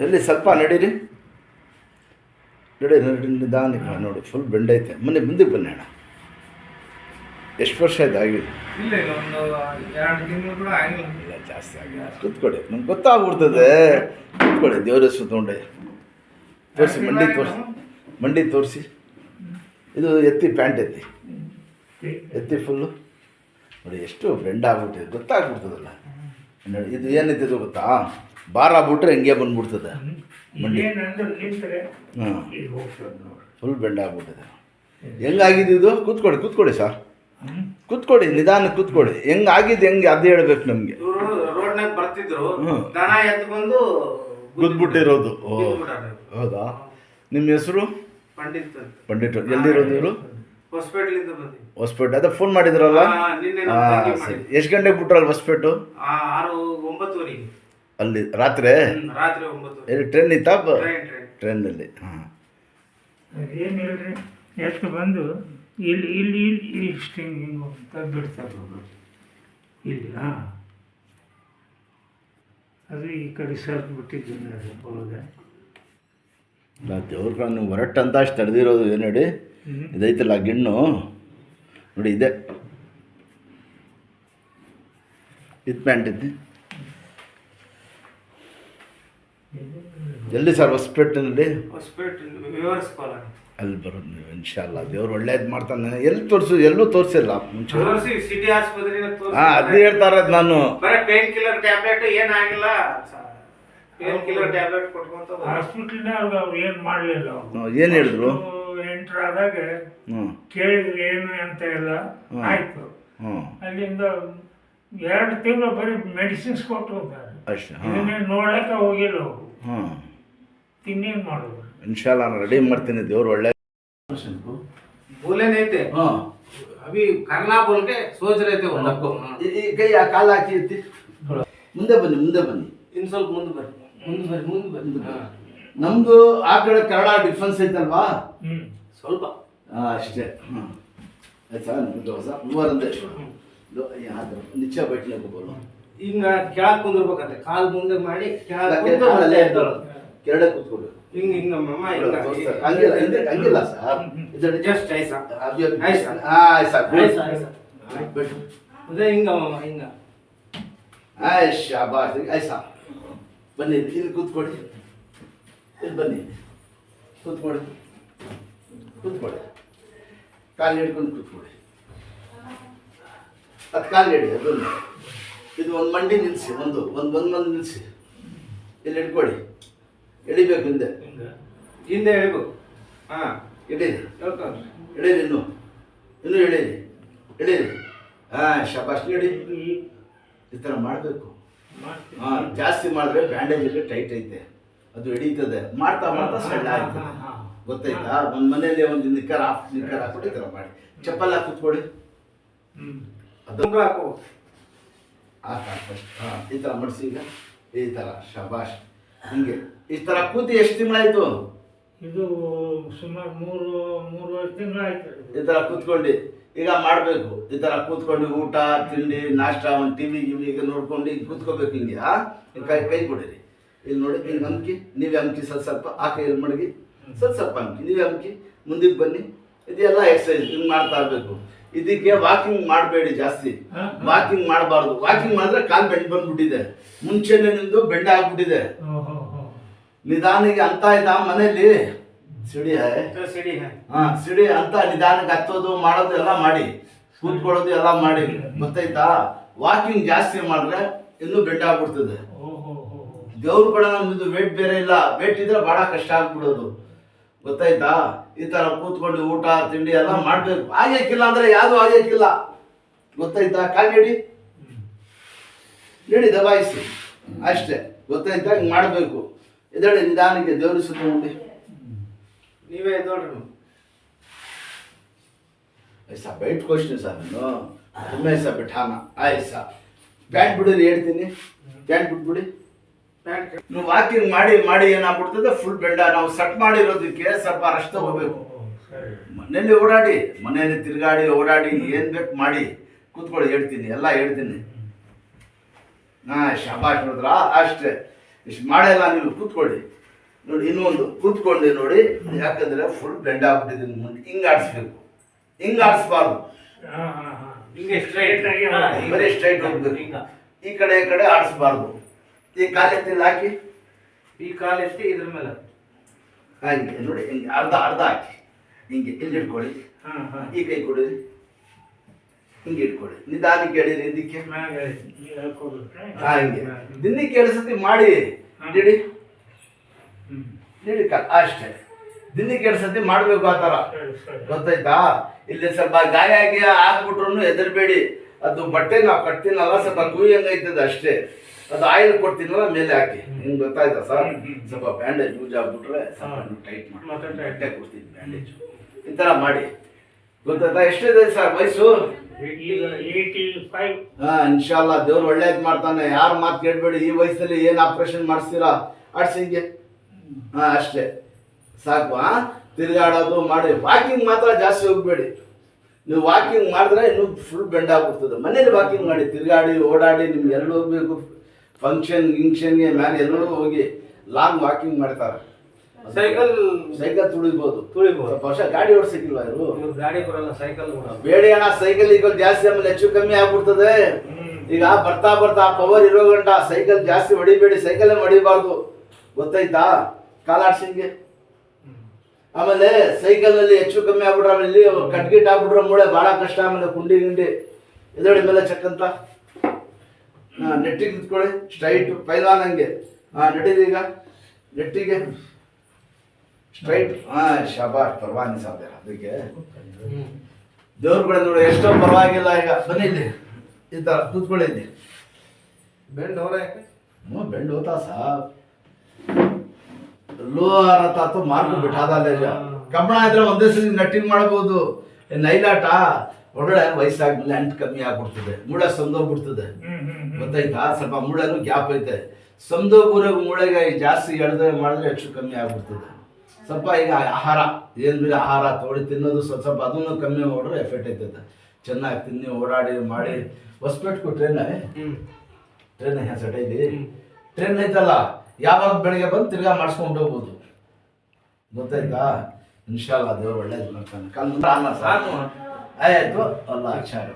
ಎಲ್ಲಿ ಸ್ವಲ್ಪ ನಡೀರಿ, ನಡಿ ನಿಧಾನಕ್ಕೆ ನೋಡಿ, ಫುಲ್ ಬೆಂಡೈತೆ. ಮುಂದಕ್ಕೆ ಬನ್ನಿ ಅಣ್ಣ. ಎಷ್ಟು ವರ್ಷ ಆಯ್ತು ಆಗಿದೆ? ಇಲ್ಲ ಒಂದು 2 ತಿಂಗಳು ಕೂಡ ಆಗಿಲ್ಲ. ಇಲ್ಲ, ಜಾಸ್ತಿ ಆಗಿದೆ. ಕೂತ್ಕೊಳ್ಳಿ, ನಮ್ಗೆ ಗೊತ್ತಾಗ್ಬಿಡ್ತದೆ. ಕೂತ್ಕೊಳ್ಳಿ, ದೇವ್ರ ಹೆಸರು ತೊಗೊಂಡೆ ತೋರಿಸಿ, ಮಂಡಿ ತೋರಿಸಿ. ಇದು ಎತ್ತಿ, ಪ್ಯಾಂಟ್ ಎತ್ತಿ ಫುಲ್ಲು ನೋಡಿ, ಎಷ್ಟು ಬೆಂಡ್ ಆಗ್ಬಿಟ್ಟಿದೆ, ಗೊತ್ತಾಗ್ಬಿಡ್ತದಲ್ಲ. ನೋಡಿ, ಇದು ಏನೈತಿದು ಗೊತ್ತಾ? ಭಾರ ಆಗ್ಬಿಟ್ರೆ ಹಿಂಗೆ ಬಂದ್ಬಿಡ್ತದೆ ಮಂಡಿ. ಹಾಂ, ಫುಲ್ ಬೆಂಡ್ ಆಗ್ಬಿಟ್ಟಿದೆ. ಹೆಂಗಾಗಿದೆ ಇದು? ಕೂತ್ಕೊಳ್ಳಿ ಸರ್, ಕೂತ್ಕೊಳ್ಳಿ, ನಿಧಾನ ಕೂತ್ಕೊಳ್ಳಿ. ಹೆಂಗಾಗಿದೆ, ಹೆಂಗೆ ಅದು ಹೇಳ್ಬೇಕು ನಮಗೆ. ರೋಡ್ನಾಗ ಬರ್ತಿದ್ರು, ದನ ಎತ್ತು ಬಂದು ಗುದ್ಬಿಟ್ಟಿರೋದು. ಹೌದಾ? ನಿಮ್ಮ ಹೆಸರು? ಪಂಡಿತ್. ಎಲ್ಲಿರೋದು ಇವರು? ಹೊಸಪೇಟೆ. ಅದೇ ಫೋನ್ ಮಾಡಿದ್ರಲ್ಲ? ಸರಿ. ಎಷ್ಟು ಗಂಟೆಗೆ ಬಿಟ್ರಲ್ಲ ಹೊಸಪೇಟು? 9:30 ಅಲ್ಲಿ ರಾತ್ರಿ 9. ಎಲ್ಲಿ ಟ್ರೈನ್ ಇತ್ತಾ? ಟ್ರೈನಲ್ಲಿ. ಹಾಂ, ಏನು ಹೇಳ್ರಿ, ಎಷ್ಟು ಬಂದು ಇಲ್ಲಿ ಇಷ್ಟು ಹಿಂಗೆ ಬಿಡ್ತಾರೆ ಇಲ್ಲಿ. ಹಾಂ, ಅದು ಈ ಕಡೆ ಸರ್ದು ಬಿಟ್ಟಿದ್ದೀನಿ ಹೋದ. ದೇವ್ರ ನೀವು ಹೊರಟು ಅಂತ ಅಷ್ಟು ತಡೆದಿರೋದು ಏನು ಹೇಳಿ? ಇದೈತಲ್ಲ ಗಿಣ್ಣು ನೋಡಿ, ಇದೆ. ಇದು ಪ್ಯಾಂಟ್ ಐತಿ. ಎಲ್ಲಿ ಸರ್? ಹೊಸಪೇಟೆನಲ್ಲಿ ಅಲ್ಲಿ ಬರೋದು ನೀವು. ಇನ್ಶಾಲ್ಲ ದೇವ್ರು ಒಳ್ಳೇದು ಮಾಡ್ತಾನೆ. ಎಲ್ಲಿ ಎಲ್ಲೂ ತೋರಿಸಿಲ್ಲ ಮುಂಚೆ. ಸಿಟಿ ಆಸ್ಪತ್ರೆ. ಹಾಂ, ಅದು ಹೇಳ್ತಾರೆ. ನಾನು ಪೇನ್ ಕಿಲ್ಲರ್ ಟ್ಯಾಬ್ಲೆಟ್ ಏನಾಗಿಲ್ಲ, ಪೇನ್ ಕಿಲ್ಲರ್ ಟ್ಯಾಬ್ಲೆಟ್ ಕೊಟ್ಕೊಂತ ಹಾಸ್ಪಿಟ್ಲಿನಾಗ ಅವ್ರು ಏನು ಮಾಡಲಿಲ್ಲ. ಏನು ಹೇಳಿದ್ರು? ಎಂಟ್ರ್ ಆದಾಗ ಕೇಳಿದ್ರು ಏನು ಅಂತ ಎಲ್ಲ ಆಯಿತು. ಅಲ್ಲಿಂದ 2 ತಿಂಗಳು ಬರೀ ಮೆಡಿಸಿನ್ಸ್ ಕೊಟ್ಟು ಹೋಗ್ತಾರೆ ಅಷ್ಟೇ. ಇದನ್ನೇ ನೋಡಕ್ಕೆ ಹೋಗಿಲ್ಲ ಅವರು. ತಿನ್ನೇನು ಮಾಡೋದು? ಇನ್ಶಾಲ್ಲ ನಾನು ರೆಡಿ ಮಾಡ್ತೀನಿ. ದೇವ್ರು ಒಳ್ಳೆ बोले नहीं थे। हाँ, अभी करना बोल के सोच रहे थे वो लोग को। ಕೈ ಕಾಲು ಹಾಕಿ ಎತ್ತಿ. ಮುಂದೆ ಬನ್ನಿ. ಇನ್ನು ಸ್ವಲ್ಪ ಮುಂದೆ ಬರ್ರಿ. ನಮ್ದು ಆ ಕಡೆ ಕನ್ನಡ ಡಿಫ್ರೆನ್ಸ್ ಐತಲ್ವಾ? ಸ್ವಲ್ಪ. ಅಷ್ಟೇ. ಆಯ್ತಾ? ಮೂವರಂತೆ ನಿಚ್ಚ ಬೈಟ್ಲೆ ಬೋಲು. ಹಿಂಗ ಕೆಳಗೆ ಕುಂದಿರ್ಬೇಕಂತೆ, ಕಾಲು ಮುಂದೆ ಮಾಡಿ ಕೆರಡೆ ಕೂತ್ಕೊಡು. ಹಿಂಗ ಮಮ್ಮ ಹಂಗಿಲ್ಲ ಸರ್, ಜಸ್ಟ್ ಐಸಾ ಅದೇ ಹಿಂಗ ಮಮ್ಮ ಹಿಂಗ. ಶಾಬಾಷ್. ಐಸಾ ಬನ್ನಿ, ಇಲ್ಲಿ ಕೂತ್ಕೊಳ್ಳಿ. ಇಲ್ಲಿ ಬನ್ನಿ, ಕೂತ್ಕೊಳ್ಳಿ. ಕಾಲು ಹಿಡ್ಕೊಂಡು ಕೂತ್ಕೊಳ್ಳಿ. ಅದು ಕಾಲು ಹಿಡಿ. ಬನ್ನಿ, ಇದು ಒಂದು ಮಂಡಿ ನಿಲ್ಲಿಸಿ, ಒಂದು ನಿಲ್ಲಿಸಿ. ಇಲ್ಲಿ ಹಿಡ್ಕೊಳ್ಳಿ. ಎಳಿಬೇಕು, ಹಿಂದೆ ಎಳಿಬೇಕು. ಹಾಂ, ಎಳೀರಿ. ಇನ್ನೂ ಎಳೀರಿ. ಹಾಂ, ಶಬಾಷ್. ನಡಿ, ಈ ಥರ ಮಾಡಬೇಕು. ಹಾಂ, ಜಾಸ್ತಿ ಮಾಡಿದ್ರೆ ಬ್ಯಾಂಡೇಜಲ್ಲಿ ಟೈಟ್ ಐತೆ, ಅದು ಹಿಡೀತದೆ. ಮಾಡ್ತಾ ಸಣ್ಣ ಆಗ್ತದೆ. ಗೊತ್ತಾಯ್ತಾ? ಒಂದು ಮನೆಯಲ್ಲಿ ಒಂದು ನಿಕ್ಕರ್ ಹಾಕ್ಬಿಟ್ಟು ಈ ಥರ ಮಾಡಿ. ಚಪ್ಪಲ್ ಹಾಕಿ ಕೂತ್ಕೊಳ್ಳಿ. ಅದು ಹಾಕು. ಹಾಂ, ಈ ಥರ ಮಾಡಿಸಿ. ಈಗ ಈ ಥರ ಶಬಾಷ್. ಹಿಂಗೆ ಈ ಥರ ಕೂತಿ ಎಷ್ಟು ತಿಂಗಳಾಯ್ತು? ಇದು ಸುಮಾರು 3 ತಿಂಗಳಾಯ್ತು. ಈ ಥರ ಕೂತ್ಕೊಂಡು ಈಗ ಮಾಡಬೇಕು. ಈ ಥರ ಕೂತ್ಕೊಂಡು ಊಟ ತಿಂಡಿ ನಾಷ್ಟ ಒಂದು ಟಿವಿ ಈಗ ನೋಡ್ಕೊಂಡು ಈಗ ಕೂತ್ಕೋಬೇಕು. ಹಿಂಗೆ ಕೈ ಕೊಡಿರಿ. ಇಲ್ಲಿ ನೋಡಿ, ಹಿಂಗೆ ಅಮ್ಕಿ, ನೀವೇ ಅಮ್ಕಿ ಸ್ವಲ್ಪ ಆ ಕೈಯಲ್ಲಿ ಮಡಗಿ ಸ್ವಲ್ಪ ಅಮ್ಕಿ, ನೀವೇ ಅಮ್ಕಿ. ಮುಂದಕ್ಕೆ ಬನ್ನಿ. ಇದೆಲ್ಲ ಎಕ್ಸಸೈಸ್ ಹಿಂಗೆ ಮಾಡ್ತಾ ಇರಬೇಕು. ಇದಕ್ಕೆ ವಾಕಿಂಗ್ ಮಾಡಬೇಡಿ, ಜಾಸ್ತಿ ವಾಕಿಂಗ್ ಮಾಡಬಾರ್ದು. ವಾಕಿಂಗ್ ಮಾಡಿದ್ರೆ ಕಾಲು ಬೆಂಡ್ ಬಂದ್ಬಿಟ್ಟಿದೆ, ಮುಂಚೆನೆ ನಿಂದು ಬೆಂಡ್ ಆಗ್ಬಿಟ್ಟಿದೆ. ನಿಧಾನಿಗೆ ಅಂತ ಇದ್ದ ಮನೇಲಿ ಸಿಡಿ ಸಿಡಿ ಅಂತ ನಿಧಾನಕ್ಕೆ ಹತ್ತೋದು ಮಾಡೋದು ಎಲ್ಲ ಮಾಡಿ, ಕೂತ್ಕೊಳ್ಳೋದು ಎಲ್ಲ ಮಾಡಿ. ಗೊತ್ತಾಯ್ತಾ? ವಾಕಿಂಗ್ ಜಾಸ್ತಿ ಮಾಡಿದ್ರೆ ಇನ್ನೂ ಬೆಂಡ್ ಆಗ್ಬಿಡ್ತದೆ. ದೇವ್ರು ಕೂಡ ನಮ್ದು ವೇಟ್ ಬೇರೆ ಇಲ್ಲ. ವೇಟ್ ಇದ್ರೆ ಭಾಳ ಕಷ್ಟ ಆಗ್ಬಿಡೋದು. ಗೊತ್ತಾಯ್ತಾ? ಈ ಥರ ಕೂತ್ಕೊಂಡು ಊಟ ತಿಂಡಿ ಎಲ್ಲ ಮಾಡಬೇಕು. ಆಗ್ಯಕ್ಕಿಲ್ಲ ಅಂದರೆ ಯಾವುದು ಆಗ್ಯಕ್ಕಿಲ್ಲ. ಗೊತ್ತಾಯ್ತಾ? ಕಾಲು ನಡಿ ದಬಾಯಿಸಿ ಅಷ್ಟೇ. ಗೊತ್ತಾಯ್ತಾ? ಹಿಂಗೆ ಮಾಡಬೇಕು. ಎದ್ದೇಳಿ ನಿಧಾನಕ್ಕೆ, ದೇವ್ರ ಸುತ್ತ ನೋಡಿ. ನೀವೇ ಎದ್ದೋಳ್ರಿ. ಐಸಾ ಬೈಟ್ ಕೊಡ್ತೀನಿ ಸರ್ ನಾನು. ತುಂಬ ಐಸಾ ಬಿಟ್ಟಾನ. ಆಯ್ಸಾ ಪ್ಯಾಂಟ್ ಬಿಡಿರಿ, ಹೇಳ್ತೀನಿ. ಪ್ಯಾಂಟ್ ಬಿಟ್ಬಿಡಿ. ನೀವು ವಾಕಿಂಗ್ ಮಾಡಿ ಏನಾಗ್ಬಿಡ್ತದೆ, ಫುಲ್ ಬೆಂಡ. ನಾವು ಸಟ್ ಮಾಡಿರೋದಕ್ಕೆ ಸ್ವಲ್ಪ ರಶ್ ತಗೋಬೇಕು. ಮನೆಯಲ್ಲಿ ತಿರುಗಾಡಿ ಓಡಾಡಿ ಏನು ಬೇಕು ಮಾಡಿ ಕೂತ್ಕೊಳ್ಳಿ. ಹೇಳ್ತೀನಿ, ಎಲ್ಲ ಹೇಳ್ತೀನಿ. ಶಾಬಾಷ್ ನೋಡಿದ್ರ? ಅಷ್ಟೇ. ಇಷ್ಟು ಮಾಡಲ್ಲ ನೀವು ಕೂತ್ಕೊಳ್ಳಿ ನೋಡಿ. ಇನ್ನೊಂದು ಕೂತ್ಕೊಂಡೆ ನೋಡಿ, ಯಾಕಂದ್ರೆ ಫುಲ್ ಬೆಂಡ್ ಆಗ್ಬಿಟ್ಟಿದ್ದೀನಿ ಮುಂದೆ. ಹಿಂಗೆ ಆಡಿಸ್ಬೇಕು, ಹಿಂಗೆ ಆಡಿಸ್ಬಾರ್ದು, ಹಿಂಗೆ ಸ್ಟ್ರೈಟ್ ಆಗಿ ಬರೀ ಸ್ಟ್ರೈಟ್ ಹೋಗ್ಬೇಕು. ಈ ಕಡೆ ಆಡಿಸ್ಬಾರ್ದು. ಈ ಕಾಲೆತ್ತಿಲ್ಲ ಹಾಕಿ, ಈ ಕಾಲು ಎತ್ತಿ ಇದ್ರ ಮೇಲೆ ಹಾಗೆ ನೋಡಿ, ಹಿಂಗೆ ಅರ್ಧ ಹಾಕಿ, ಹಿಂಗೆ ಇಲ್ಲಿ ಇಟ್ಕೊಳ್ಳಿ. ಈ ಕೈ ಕೊಡಿ, ಹಿಂಗೆ ಇಟ್ಕೊಳ್ಳಿ. ನಿಧಾನಕ್ಕೆ ಹೇಳಿರಿ ಇದಕ್ಕೆ. ಹಾಗೆ ದಿನಕ್ಕೆ 2 ಸತಿ ಮಾಡಿ ನೀಡಿ ಅಷ್ಟೇ. ದಿನಕ್ಕೆ 2 ಸತಿ ಮಾಡಬೇಕು ಆ ಥರ, ಗೊತ್ತಾಯ್ತಾ? ಇಲ್ಲಿ ಸ್ವಲ್ಪ ಗಾಯ ಆಗಿ ಆಗ್ಬಿಟ್ರು ಹೆದರ್ಬೇಡಿ. ಅದು ಬಟ್ಟೆ ನಾವು ಕಟ್ತೀನಲ್ಲ, ಸ್ವಲ್ಪ ಹಂಗೈತದ ಅಷ್ಟೇ. ಅದು ಆಯಿಲ್ ಕೊಡ್ತೀನಲ್ಲ ಮೇಲೆ ಹಾಕಿ, ಹಿಂಗೆ ಗೊತ್ತಾಯ್ತಾ ಸರ್? ಸ್ವಲ್ಪ ಬ್ಯಾಂಡೇಜ್ ಯೂಸ್ ಆಗ್ಬಿಟ್ರೆ ಸ್ವಲ್ಪ ಟೈಟ್ ಮಾಡಿ ಬಟ್ಟೆ ಕೊಡ್ತೀನಿ ಬ್ಯಾಂಡೇಜ್. ಈ ಥರ ಮಾಡಿ, ಗೊತ್ತಾಯ್ತಾ? ಎಷ್ಟಿದೆ ಸರ್ ವಯಸ್ಸು? 85. ಇನ್ಶಾಲ್ಲ ದೇವ್ರು ಒಳ್ಳೇದು ಮಾಡ್ತಾನೆ. ಯಾರು ಮಾತು ಕೇಳಬೇಡಿ. ಈ ವಯಸ್ಸಲ್ಲಿ ಏನು ಆಪ್ರೇಷನ್ ಮಾಡಿಸ್ತೀರಾ ಆಡ್ಸಿ ಹಿಂಗೆ. ಅಷ್ಟೇ ಸಾಕು. ತಿರುಗಾಡೋದು ಮಾಡಿ, ವಾಕಿಂಗ್ ಮಾತ್ರ ಜಾಸ್ತಿ ಹೋಗ್ಬೇಡಿ. ನೀವು ವಾಕಿಂಗ್ ಮಾಡಿದ್ರೆ ಇನ್ನೂ ಫುಲ್ ಬೆಂಡ್ ಆಗ್ಬಿಡ್ತದೆ. ಮನೇಲಿ ವಾಕಿಂಗ್ ಮಾಡಿ, ತಿರುಗಾಡಿ ಓಡಾಡಿ. ನಿಮ್ಗೆ ಎಲ್ಲೂ ಹೋಗ್ಬೇಕು, ಗಿಂಕ್ಷನ್ಗೆ ಮೇಲೆ ಎಲ್ಲರೂ ಹೋಗಿ ಲಾಂಗ್ ವಾಕಿಂಗ್ ಮಾಡ್ತಾರೆ. ಸೈಕಲ್ ತುಳಿಬೋದು. ಸ್ವಲ್ಪ ವರ್ಷ ಗಾಡಿ ಓಡಿಸಿಕ್ಕಿಲ್ವಾ ಇವರು? ಗಾಡಿ ಬರಲ್ಲ, ಸೈಕಲ್ ಬೇಡಿ ಅಣ್ಣ. ಸೈಕಲ್ ಈಗ ಜಾಸ್ತಿ, ಆಮೇಲೆ ಹೆಚ್ಚು ಕಮ್ಮಿ ಆಗ್ಬಿಡ್ತದೆ. ಈಗ ಬರ್ತಾ ಪವರ್ ಇರೋ ಗಂಟ ಸೈಕಲ್ ಜಾಸ್ತಿ ಹೊಡಿಬೇಡಿ. ಸೈಕಲ್ಲೇ ಹೊಡಿಬಾರ್ದು, ಗೊತ್ತಾಯ್ತಾ? ಕಾಲಾಡ್ಸಿಂಗೆ. ಆಮೇಲೆ ಸೈಕಲ್ನಲ್ಲಿ ಹೆಚ್ಚು ಕಮ್ಮಿ ಆಗ್ಬಿಟ್ರೆ ಆಮೇಲೆ ಇಲ್ಲಿ ಕಟ್ಗಿಟ್ ಆಗ್ಬಿಟ್ರೆ ಮೂಳೆ ಭಾಳ ಕಷ್ಟ. ಆಮೇಲೆ ಕುಂಡಿ ಎದೋಡಿ ಮೇಲೆ ಚಕ್ಕಂತ ನೆಟ್ಟಿಗೆ ನಿಂತ್ಕೊಳ್ಳಿ, ಸ್ಟ್ರೈಟ್ ಪೈಲಾನ್ ಹಂಗೆ. ನಡೀರಿ ಈಗ ನೆಟ್ಟಿಗೆ ಸ್ಟ್ರೈಟ್. ಶಾಬಾಷ್, ಪರವಾಗಿ ಸಾಧ್ಯ. ಅದಕ್ಕೆ ದೇವ್ರ ಕಡೆ ನೋಡಿ, ಎಷ್ಟೋ ಪರವಾಗಿಲ್ಲ. ಈಗ ಬನ್ನಿ ಇಲ್ಲಿ ಈ ಥರ ಕೂತ್ಕೊಳ್ಳಿ. ಬೆಂಡ್ ಹೊರ ಯಾಕೆ? ಬೆಂಡ್ ಹೋತಾ ಸಾಬ್ ಲೋ ಆರತ್ತಾತು ಮಾರ್ಕು ಬಿಟ್ಟಾದಲ್ಲ. ಕಬ್ಬಣ ಇದ್ರೆ ಒಂದೇ ಸಲ ನಟ್ಟಿಂಗ್ ಮಾಡಬಹುದು. ನೈಲಾಟ ಒಳಗಡೆ ವಯಸ್ಸಾದ್ಮೇಲೆ ಅಂಟು ಕಮ್ಮಿ ಆಗ್ಬಿಡ್ತದೆ, ಮೂಳೆ ಸಂದೋಗ್ಬಿಡ್ತದೆ, ಗೊತ್ತಾಯ್ತಾ? ಸ್ವಲ್ಪ ಮೂಳೆನೂ ಗ್ಯಾಪ್ ಐತೆ. ಸಂದೋಗ್ಬೂರಾಗ ಮೂಳೆಗೆ ಜಾಸ್ತಿ ಎಳ್ದೆ ಮಾಡಿದ್ರೆ ಹೆಚ್ಚು ಕಮ್ಮಿ ಆಗ್ಬಿಡ್ತದೆ. ಸ್ವಲ್ಪ ಈಗ ಆಹಾರ ಏನು ಬೇರೆ ಆಹಾರ ತೊಗೊಳ್ಳಿ, ತಿನ್ನೋದು ಸ್ವಲ್ಪ ಅದನ್ನು ಕಮ್ಮಿ ಮಾಡಿದ್ರೆ ಎಫೆಕ್ಟ್ ಐತೈತೆ. ಚೆನ್ನಾಗಿ ತಿನ್ನಿ, ಓಡಾಡಿ ಮಾಡಿ. ಹೊಸ್ಪೇಟ್ಗೂ ಟ್ರೈನ್ ಸಟೈಲಿ ಟ್ರೈನ್ ಐತಲ್ಲ, ಯಾವಾಗ ಬೆಳಗ್ಗೆ ಬಂದು ತಿರ್ಗಾ ಮಾಡಿಸ್ಕೊಂಡು ಹೋಗ್ಬೋದು, ಗೊತ್ತಾಯ್ತಾ? ಇನ್ಶಾಲ್ಲ ದೇವ್ರು ಒಳ್ಳೇದು ಮಾಡ್ತಾನೆ. ಕಾಲ ಸಾಕು ಆಯ್ತು. ಅಲ್ಲ ಇನ್ಶಾಲ್ಲ.